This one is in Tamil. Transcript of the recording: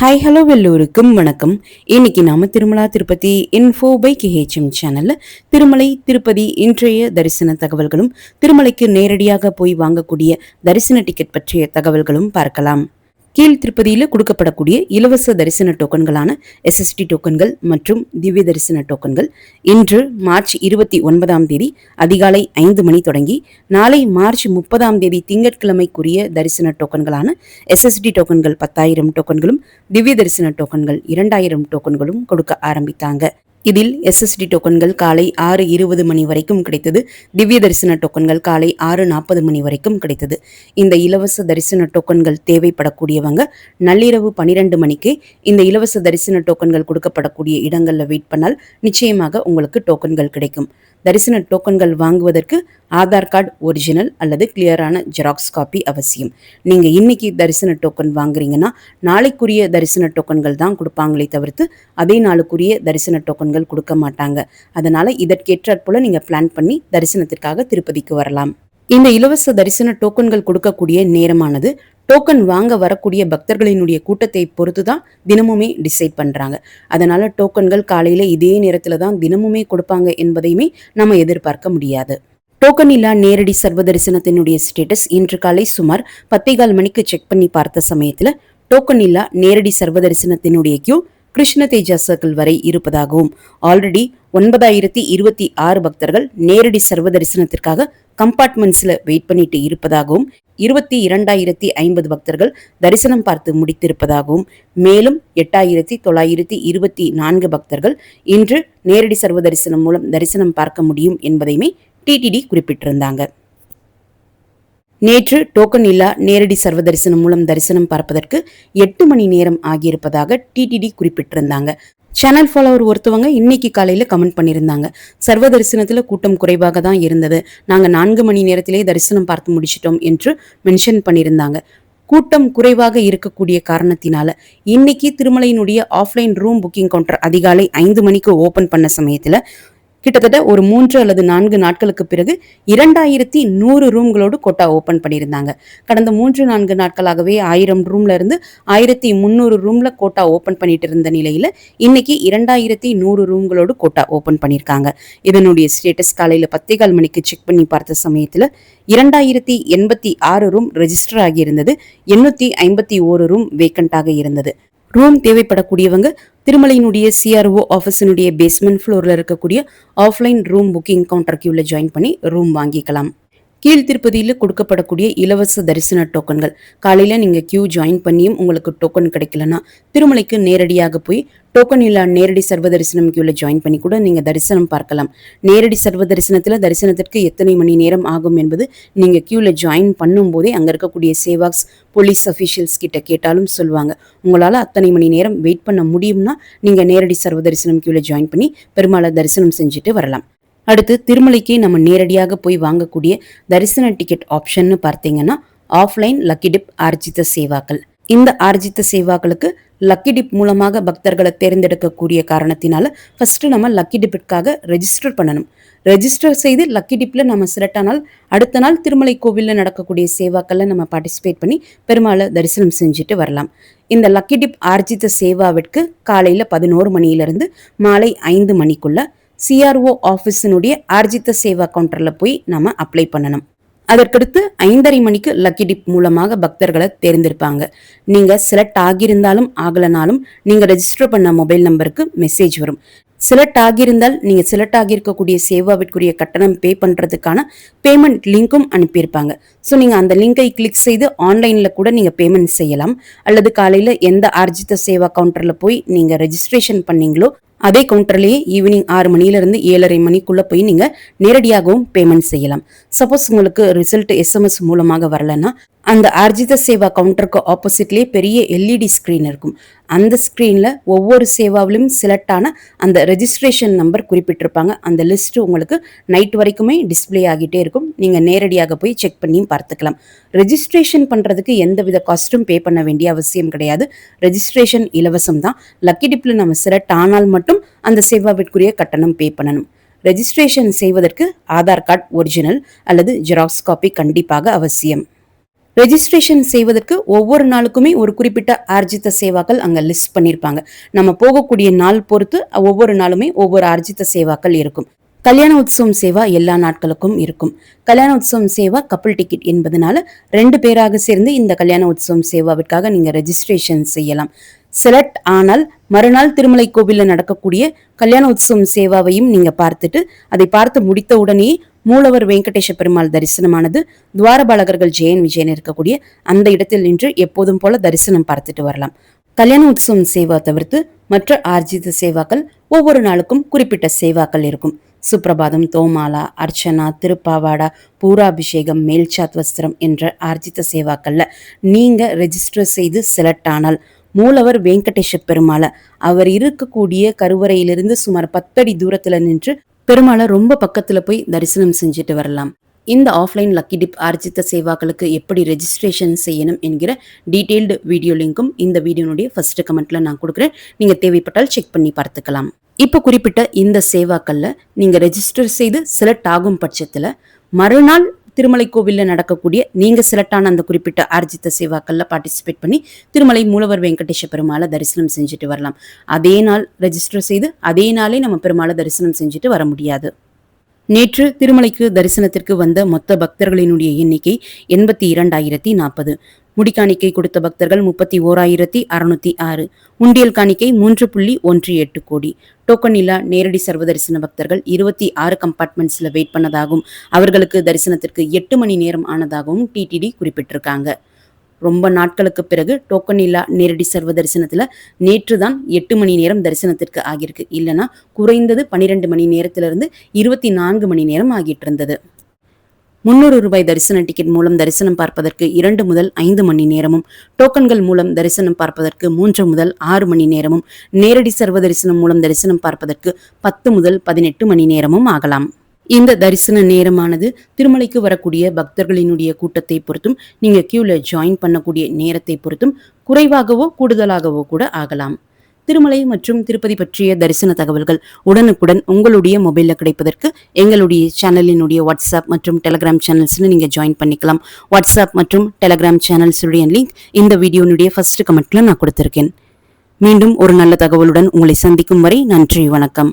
ஹாய் ஹலோ வெல்லூருக்கும் வணக்கம். இன்னைக்கு நாம திருமலா திருப்பதி இன்ஃபோ பை கேஹெச்எம் சேனல்ல திருமலை திருப்பதி இன்றைய தரிசன தகவல்களும் திருமலைக்கு நேரடியாக போய் வாங்கக்கூடிய தரிசன டிக்கெட் பற்றிய தகவல்களும் பார்க்கலாம். கீழ் திருப்பதியில் கொடுக்கப்படக்கூடிய இலவச தரிசன டோக்கன்களான எஸ்எஸ்டி டோக்கன்கள் மற்றும் திவ்ய தரிசன டோக்கன்கள் இன்று மார்ச் 29 அதிகாலை 5 மணி தொடங்கி நாளை மார்ச் 30 திங்கட்கிழமைக்குரிய தரிசன டோக்கன்களான எஸ்எஸ்டி டோக்கன்கள் 10,000 டோக்கன்களும் திவ்ய தரிசன டோக்கன்கள் 2,000 டோக்கன்களும் கொடுக்க ஆரம்பித்தாங்க. இதில் எஸ்எஸ்டி டோக்கன்கள் காலை 6:20 மணி வரைக்கும் கிடைத்தது. திவ்ய தரிசன டோக்கன்கள் காலை 6:40 மணி வரைக்கும் கிடைத்தது. இந்த இலவச தரிசன டோக்கன்கள் தேவைப்படக்கூடியவங்க நள்ளிரவு 12 மணிக்கு இந்த இலவச தரிசன டோக்கன்கள் கொடுக்கப்படக்கூடிய இடங்கள்ல வெயிட் பண்ணால் நிச்சயமாக உங்களுக்கு டோக்கன்கள் கிடைக்கும். தரிசன டோக்கன்கள் வாங்குவதற்கு ஆதார் கார்டு ஒரிஜினல் அல்லது கிளியரான ஜெராக்ஸ் காப்பி அவசியம். நீங்க இன்னைக்கு தரிசன டோக்கன் வாங்குறீங்கன்னா நாளைக்குரிய தரிசன டோக்கன்கள் தான் கொடுப்பாங்களே தவிர்த்து அதே நாளுக்குரிய தரிசன டோக்கன்கள் கொடுக்க மாட்டாங்க. அதனால இதற்கேற்றாற் போல நீங்க பிளான் பண்ணி தரிசனத்திற்காக திருப்பதிக்கு வரலாம். இந்த இலவச தரிசன டோக்கன்கள் கொடுக்கக்கூடிய நேரமானது டோக்கன் வாங்க வரக்கூடிய பக்தர்களினுடைய கூட்டத்தை பொறுத்து தான் தினமுமே டிசைட் பண்றாங்க. அதனால டோக்கன்கள் காலையில இதே நேரத்துல தான் தினமுமே கொடுப்பாங்க என்பதையுமே நம்ம எதிர்பார்க்க முடியாது. டோக்கன் இல்லா நேரடி சர்வ தரிசனத்தினுடைய ஸ்டேட்டஸ் இன்று காலை சுமார் 10:15 மணிக்கு செக் பண்ணி பார்த்த சமயத்துல டோக்கன் இல்லா நேரடி சர்வ தரிசனத்தினுடைய கியூ கிருஷ்ண தேஜா சர்க்கிள் வரை இருப்பதாகவும் ஆல்ரெடி 9,026 பக்தர்கள் நேரடி சர்வ தரிசனத்திற்காக கம்பார்ட்மெண்ட்ஸ்ல வெயிட் பண்ணிட்டு இருப்பதாகவும் 22,050 பக்தர்கள் தரிசனம் பார்த்து முடித்திருப்பதாகவும் மேலும் 8,924 பக்தர்கள் இன்று நேரடி சர்வ தரிசனம் மூலம் தரிசனம் பார்க்க முடியும் என்பதையுமே டிடிடி குறிப்பிட்டிருந்தாங்க. நேற்று டோக்கன் இல்லா நேரடி சர்வ தரிசனம் மூலம் தரிசனம் பார்ப்பதற்கு 8 மணி நேரம் ஆகியிருப்பதாக டிடிடி குறிப்பிட்டிருந்தாங்க. சேனல் ஃபாலோவர் ஒருத்தவங்க இன்னைக்கு காலையில கமெண்ட் பண்ணியிருந்தாங்க. சர்வ தரிசனத்துல கூட்டம் குறைவாக தான் இருந்தது, நாங்க 4 மணி நேரத்திலே தரிசனம் பார்த்து முடிச்சிட்டோம் என்று மென்ஷன் பண்ணியிருந்தாங்க. கூட்டம் குறைவாக இருக்கக்கூடிய காரணத்தினால இன்னைக்கு திருமலையினுடைய ஆஃப்லைன் ரூம் புக்கிங் கவுண்டர் அதிகாலை 5 மணிக்கு ஓபன் பண்ண சமயத்துல கிட்டத்தட்ட ஒரு 3 அல்லது 4 நாட்களுக்கு பிறகு 2,100 ரூம்களோடு கோட்டா ஓபன் பண்ணியிருந்தாங்க. கடந்த 3-4 நாட்களாகவே 1000 ரூம்ல இருந்து 1,300 ரூம்ல கோட்டா ஓபன் பண்ணிட்டு இருந்த நிலையில இன்னைக்கு 2,100 ரூம்களோடு கோட்டா ஓபன் பண்ணியிருக்காங்க. இதனுடைய ஸ்டேட்டஸ் காலையில 10:15 மணிக்கு செக் பண்ணி பார்த்த சமயத்துல 2,086 ரூம் ரெஜிஸ்டர் ஆகியிருந்தது. 851 ரூம் வேக்கண்டாக இருந்தது. ரூம் தேவைப்படக்கூடியவங்க திருமலையினுடைய சிஆர்ஓ ஆஃபீஸினுடைய பேஸ்மெண்ட் ஃப்ளோர்ல இருக்கக்கூடிய ஆஃப்லைன் ரூம் புக்கிங் கவுண்டர் கியூல ஜாயின் பண்ணி ரூம் வாங்கிக்கலாம். கீழ் திருப்பதியில் கொடுக்கப்படக்கூடிய இலவச தரிசன டோக்கன்கள் காலையில நீங்க கியூ ஜாயின் பண்ணியும் உங்களுக்கு டோக்கன் கிடைக்கலன்னா திருமலைக்கு நேரடியாக போய் டோக்கன் இல்லா நேரடி சர்வ தரிசனம் கியூல ஜாயின் பண்ணி கூட நீங்க தரிசனம் பார்க்கலாம். நேரடி சர்வ தரிசனத்துல தரிசனத்திற்கு எத்தனை மணி நேரம் ஆகும் என்பது நீங்க கியூல ஜாயின் பண்ணும் போதே அங்க இருக்கக்கூடிய சேவாக்ஸ் போலீஸ் அபிஷியல்ஸ் கிட்ட கேட்டாலும் சொல்லுவாங்க. உங்களால அத்தனை மணி நேரம் வெயிட் பண்ண முடியும்னா நீங்க நேரடி சர்வ தரிசனம் கியூல ஜாயின் பண்ணி பெருமாளை தரிசனம் செஞ்சுட்டு வரலாம். அடுத்து திருமலைக்கு நம்ம நேரடியாக போய் வாங்கக்கூடிய தரிசன டிக்கெட் ஆப்ஷன் பார்த்தீங்கன்னா ஆஃப்லைன் லக்கி டிப் ஆர்ஜித சேவாக்கள். இந்த ஆர்ஜித சேவாக்களுக்கு லக்கி டிப் மூலமாக பக்தர்களை தேர்ந்தெடுக்கக்கூடிய காரணத்தினால ஃபர்ஸ்ட் நம்ம லக்கி டிப்பிற்காக ரெஜிஸ்டர் பண்ணணும். ரெஜிஸ்டர் செய்து லக்கி டிப்ல நம்ம செலக்ட் ஆனால் அடுத்த நாள் திருமலை கோவில்ல நடக்கக்கூடிய சேவாக்கள்ல நம்ம பார்ட்டிசிபேட் பண்ணி பெருமாளை தரிசனம் செஞ்சுட்டு வரலாம். இந்த லக்கி டிப் ஆர்ஜித சேவாவிற்கு காலையில 11 மணியிலிருந்து மாலை 5 மணிக்குள்ள சிஆர்ஓ ஆஃபீஸினுடைய ஆர்ஜித சேவா கவுண்டர்ல போய் நம்ம அப்ளை பண்ணணும். அதற்கடுத்து 5:30 மணிக்கு லக்கி டிப் மூலமாக பக்தர்களை தேர்ந்தெடுப்பாங்க. நீங்க செலக்ட் ஆகியிருந்தாலும் ஆகலனாலும் நீங்க ரெஜிஸ்டர் பண்ண மொபைல் நம்பருக்கு மெசேஜ் வரும். செலக்ட் ஆகியிருந்தால் நீங்க செலக்ட் ஆகியிருக்கக்கூடிய சேவாவிற்குரிய கட்டணம் பே பண்றதுக்கான பேமெண்ட் லிங்க்கும் அனுப்பியிருப்பாங்க. ஸோ நீங்க அந்த லிங்கை கிளிக் செய்து ஆன்லைன்ல கூட நீங்க பேமெண்ட் செய்யலாம். அல்லது காலையில எந்த ஆர்ஜித சேவா கவுண்டர்ல போய் நீங்க ரெஜிஸ்ட்ரேஷன் பண்ணீங்களோ அதே கவுண்டர்லேயே ஈவினிங் 6 மணியிலிருந்து 7:30 மணிக்குள்ள போய் நீங்க நேரடியாகவும் பேமெண்ட் செய்யலாம். சப்போஸ் உங்களுக்கு ரிசல்ட் எஸ்எம்எஸ் மூலமாக வரலன்னா அந்த ஆர்ஜித சேவா கவுண்டருக்கு ஆப்போசிட்லேயே பெரிய எல்இடி ஸ்கிரீன் இருக்கும். அந்த ஸ்கிரீன்ல ஒவ்வொரு சேவாவிலும் செலக்ட் ஆன அந்த ரெஜிஸ்ட்ரேஷன் நம்பர் குறிப்பிட்டிருப்பாங்க. அந்த லிஸ்ட் உங்களுக்கு நைட் வரைக்குமே டிஸ்பிளே ஆகிட்டே இருக்கும். நீங்க நேரடியாக போய் செக் பண்ணியும் பார்த்துக்கலாம். ரெஜிஸ்ட்ரேஷன் பண்றதுக்கு எந்தவித காஸ்ட்டும் பே பண்ண வேண்டிய அவசியம் கிடையாது. ரெஜிஸ்ட்ரேஷன் இலவசம் தான். லக்கி டிப்ல நம்ம செலக்ட் ஆனால் மட்டும் அந்த சேவாவிற்குரிய கட்டணம் பே பண்ணணும். ரெஜிஸ்ட்ரேஷன் செய்வதற்கு ஆதார் கார்டு ஒரிஜினல் அல்லது ஜெராக்ஸ் காப்பி கண்டிப்பாக அவசியம். ரெஜிஸ்ட்ரேஷன் செய்வதற்கு ஒவ்வொரு நாளுக்குமே ஒரு குறிப்பிட்ட ஆர்ஜித சேவாக்கள் அங்க லிஸ்ட் பண்ணியிருப்பாங்க. நம்ம போகக்கூடிய நாள் பொறுத்து ஒவ்வொரு நாளுமே ஒவ்வொரு ஆர்ஜித சேவாக்கள் இருக்கும். கல்யாண உற்சவம் சேவா எல்லா நாட்களுக்கும் இருக்கும். கல்யாண உற்சவம் சேவா கப்பல் டிக்கெட் என்பதனால 2 பேராக சேர்ந்து இந்த கல்யாண உற்சவம் சேவாவிற்காக நீங்க ரெஜிஸ்ட்ரேஷன் செய்யலாம். செலக்ட் ஆனால் மறுநாள் திருமலை கோவில்ல நடக்கக்கூடிய கல்யாண உற்சவம் சேவாவையும் நீங்க பார்த்துட்டு அதை பார்த்து முடித்த உடனே மூலவர் வெங்கடேஷ பெருமாள் தரிசனமானது துவாரபாலகர்கள் ஜெயன் விஜயன் இருக்கக்கூடிய அந்த இடத்தில் நின்று எப்போதும் போல தரிசனம் பார்த்துட்டு வரலாம். கல்யாண உற்சவம் சேவா தவிர்த்து மற்ற ஆர்ஜித சேவாக்கள் ஒவ்வொரு நாளுக்கும் குறிப்பிட்ட சேவாக்கள் இருக்கும். சுப்ரபாதம், தோமாலா, அர்ச்சனா, திருப்பாவாடா, பூராபிஷேகம், மேல்சாத் வஸ்திரம் என்ற ஆர்ஜித சேவாக்கள்ல நீங்க ரெஜிஸ்டர் செய்து செலக்ட் ஆனால் மூலவர் வெங்கடேஷ பெருமாளை அவர் இருக்கக்கூடிய கருவறையிலிருந்து சுமார் 10 அடி தூரத்துல நின்று பெருமாளை ரொம்ப பக்கத்துல போய் தரிசனம் செஞ்சுட்டு வரலாம். இந்த ஆஃப்லைன் லக்கி டிப் ஆர்ஜித சேவாக்களுக்கு எப்படி ரெஜிஸ்ட்ரேஷன் செய்யணும் என்கிற டீடைல்டு வீடியோ லிங்கும் இந்த வீடியோனுடைய ஃபர்ஸ்ட் கமெண்ட்ல நான் கொடுக்குறேன். நீங்க தேவைப்பட்டால் செக் பண்ணி பார்த்துக்கலாம். இப்போ குறிப்பிட்ட இந்த சேவாக்கள்ல நீங்க ரெஜிஸ்டர் செய்து செலக்ட் ஆகும் பட்சத்துல மறுநாள் திருமலை கோவில்ல நடக்கக்கூடிய நீங்க செலக்ட் ஆன அந்த குறிப்பிட்ட ஆர்ஜித சேவாக்கள்ல பார்ட்டிசிபேட் பண்ணி திருமலை மூலவர் வெங்கடேஷ பெருமாளை தரிசனம் செஞ்சுட்டு வரலாம். அதே நாள் ரெஜிஸ்டர் செய்து அதே நாளே நம்ம பெருமாளை தரிசனம் செஞ்சுட்டு வர முடியாது. நேற்று திருமலைக்கு தரிசனத்திற்கு வந்த மொத்த பக்தர்களினுடைய எண்ணிக்கை 82,040. முடிக்காணிக்கை கொடுத்த பக்தர்கள் 31,606. உண்டியல் காணிக்கை 3.18 கோடி. டோக்கன் இல்லா நேரடி சர்வதரிசன பக்தர்கள் 26 கம்பார்ட்மெண்ட்ஸ்ல வெயிட் பண்ணதாகவும் அவர்களுக்கு தரிசனத்திற்கு 8 மணி நேரம் ஆனதாகவும் டிடிடி குறிப்பிட்டிருக்காங்க. ரொம்ப நாட்களுக்கு பிறகு டோக்கன் இல்லா நேரடி சர்வ தரிசனத்துல நேற்று தான் 8 மணி நேரம் தரிசனத்திற்கு ஆகியிருக்கு. இல்லைன்னா குறைந்தது 12 மணி நேரத்திலிருந்து 24 மணி நேரம் ஆகிட்டு இருந்தது. 300 ரூபாய் தரிசன டிக்கெட் மூலம் தரிசனம் பார்ப்பதற்கு 2 முதல் 5 மணி நேரமும், டோக்கன்கள் மூலம் தரிசனம் பார்ப்பதற்கு 3 முதல் 6 மணி நேரமும், நேரடி சர்வ தரிசனம் மூலம் தரிசனம் பார்ப்பதற்கு 10 முதல் 18 மணி நேரமும் ஆகலாம். இந்த தரிசன நேரமானது திருமலைக்கு வரக்கூடிய பக்தர்களினுடைய கூட்டத்தை பொறுத்தும் நீங்க கியூல ஜாயின் பண்ணக்கூடிய நேரத்தை பொறுத்தும் குறைவாகவோ கூடுதலாகவோ கூட ஆகலாம். திருமலை மற்றும் திருப்பதி பற்றிய தரிசன தகவல்கள் உடனுக்குடன் உங்களுடைய மொபைல்ல கிடைப்பதற்கு எங்களுடைய சேனலினுடைய வாட்ஸ்அப் மற்றும் டெலிகிராம் சேனல்ஸ்ல நீங்க ஜாயின் பண்ணிக்கலாம். வாட்ஸ்அப் மற்றும் டெலிகிராம் சேனல்ஸுடைய லிங்க் இந்த வீடியோனுடைய ஃபர்ஸ்ட் கமெண்ட்ல நான் கொடுத்திருக்கேன். மீண்டும் ஒரு நல்ல தகவலுடன் உங்களை சந்திக்கும் வரை நன்றி, வணக்கம்.